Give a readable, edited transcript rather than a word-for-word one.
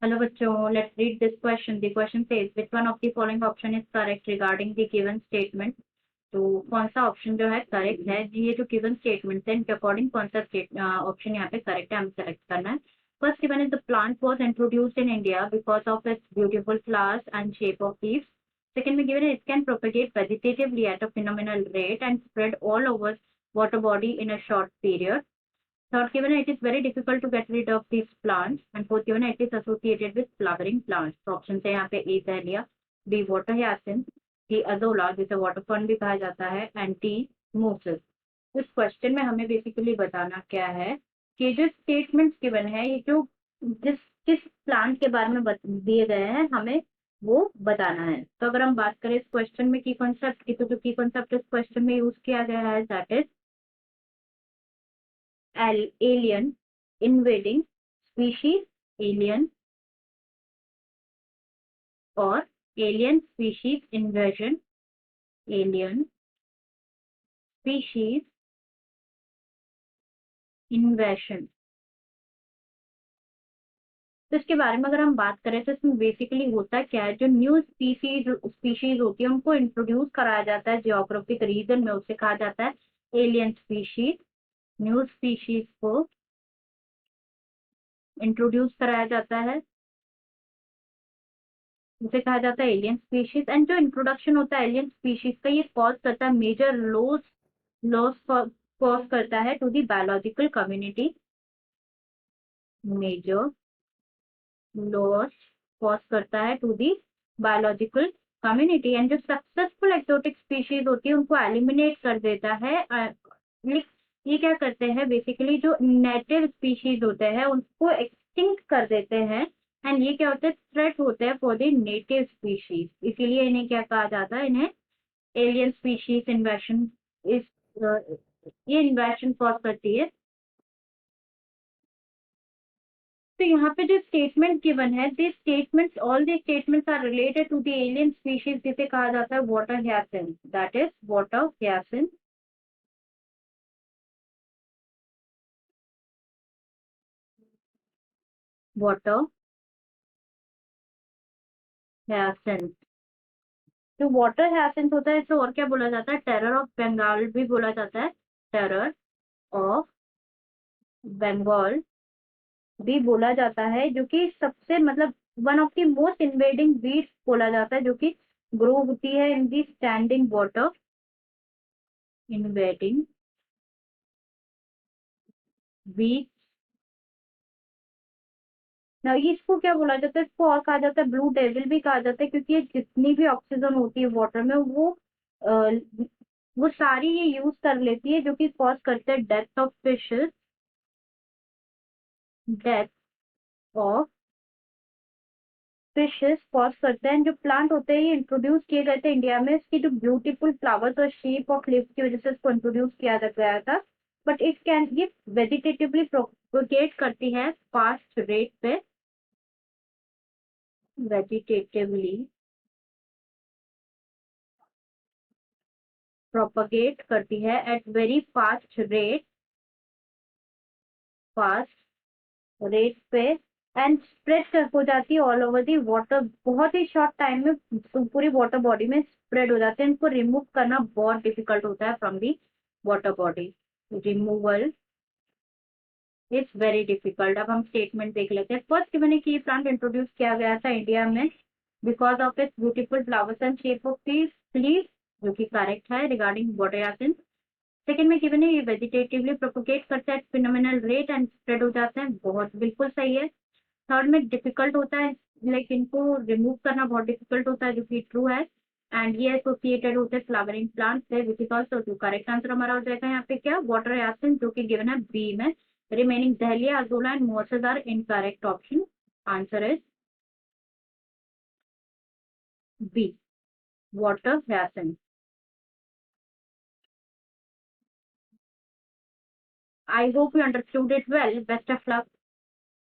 Hello बच्चों, let's read this question. The question says which one of the following option is correct regarding the given statement. तो कौन सा option जो है correct है जी, ये जो गिवन स्टेटमेंट है इनके अकॉर्डिंग कौन सा ऑप्शन यहाँ पे करेक्ट है हमें सेलेक्ट करना है. First given is the plant was introduced in India because of its beautiful flowers and shape of leaves. Second में गिवन है it can propagate vegetatively at a phenomenal rate and spread all over water body in a short period. Third given it is very difficult to get rid of these plants, and fourth given it is associated with flowering plants. तो option है यहाँ पे A dahlia, B water hyacinth, D azolla जिसे water fern भी कहा जाता है, and D mosses. इस क्वेश्चन में हमें बेसिकली बताना क्या है कि जो स्टेटमेंट्स गिवन है ये जो जिस किस प्लांट के बारे में दिए गए हैं हमें वो बताना है. तो अगर हम बात करें इस क्वेश्चन में की कॉन्सेप्ट की, तो जो की कॉन्सेप्ट इस क्वेश्चन में यूज किया गया है that is alien, invading, species, alien और alien species invasion, alien species invasion. तो इसके बारे में अगर हम बात करें तो इसमें बेसिकली होता क्या है, जो न्यू स्पीशीज होती है उनको इंट्रोड्यूस कराया जाता है जियोग्राफिक रीजन में, उसे कहा जाता है एलियन स्पीशीज. न्यू स्पीशीज को इंट्रोड्यूस कराया जाता है जिसे कहा जाता है एलियन स्पीशीज. एंड जो इंट्रोडक्शन होता है एलियन स्पीशीज का ये कॉज करता है मेजर लॉस लॉस कॉज करता है to the biological community. Major loss cause करता है to the biological community. And जो सक्सेसफुल एक्सोटिक स्पीशीज होती है उनको एलिमिनेट कर देता है. ये क्या करते हैं बेसिकली जो नेटिव स्पीशीज होते हैं उनको एक्सटिंक्ट कर देते हैं. एंड ये क्या होता है थ्रेट होते हैं फॉर द नेटिव स्पीशीज, इसीलिए इन्हें क्या कहा जाता है, इन्हें एलियन स्पीशीज इन्वेशन. इस ये इन्वेशन कॉज करती है. तो यहाँ पे जो स्टेटमेंट गिवन है this statements all the statements are related to the alien species जिसे कहा जाता है water hyacinth, that is water hyacinth. Water hyacinth. जो वाटर hyacinth होता है इसे और क्या बोला जाता है, टेरर ऑफ बंगाल भी बोला जाता है. टेरर ऑफ बंगाल भी बोला जाता है, जो कि सबसे मतलब one of the most invading weeds बोला जाता है, जो कि ग्रो होती है इन दी स्टैंडिंग वाटर. Invading weed. ना ये इसको क्या बोला जाता है, इसको और कहा जाता है ब्लू डेविल भी कहा जाता है, क्योंकि ये जितनी भी ऑक्सीजन होती है वाटर में वो सारी ये यूज कर लेती है, जो कि कॉज करते हैं death of fishes. Death of fishes cause करते हैं. जो प्लांट होते हैं ये इंट्रोड्यूस किए गए थे इंडिया में, इसकी जो ब्यूटीफुल फ्लावर्स और शेप ऑफ लीव्स की वजह से इसको इंट्रोड्यूस किया गया था. बट इट कैन ये वेजिटेटिवली प्रोपोगेट करती है फास्ट रेट पे. वेजिटेटिवली प्रोपोगेट करती है एट वेरी फास्ट रेट पे. एंड स्प्रेड हो जाती है ऑल ओवर दी वाटर, बहुत ही शॉर्ट टाइम में पूरी वाटर बॉडी में स्प्रेड हो जाते हैं. इनको रिमूव करना बहुत डिफिकल्ट होता है from the water body. Removal is very difficult. अब हम स्टेटमेंट देख लेते हैं. फर्स्ट मैंने की प्लांट इंट्रोड्यूस किया गया था इंडिया में because of its beautiful flowers and shape of leaves, जो कि करेक्ट है रिगार्डिंग वाटर hyacinth. सेकंड में गिवन है ये वेजिटेटिवली प्रोपोगेट करता है फिनोमिनल रेट एंड स्प्रेड हो जाते हैं, बहुत बिल्कुल सही है. थर्ड में डिफिकल्ट होता है, लाइक इनको रिमूव करना बहुत डिफिकल्ट होता है, जो कि ट्रू है. एंड ये एसोसिएटेड होते हैं फ्लावरिंग प्लांट से, which is also true. Correct answer हमारा हो जाएगा यहाँ पे क्या, वाटर hyacinth, जो कि गिवन है बी में. Remaining dahlia, azolla and mosses are incorrect option. Answer is B, water hyacinth. I hope you understood it well. Best of luck.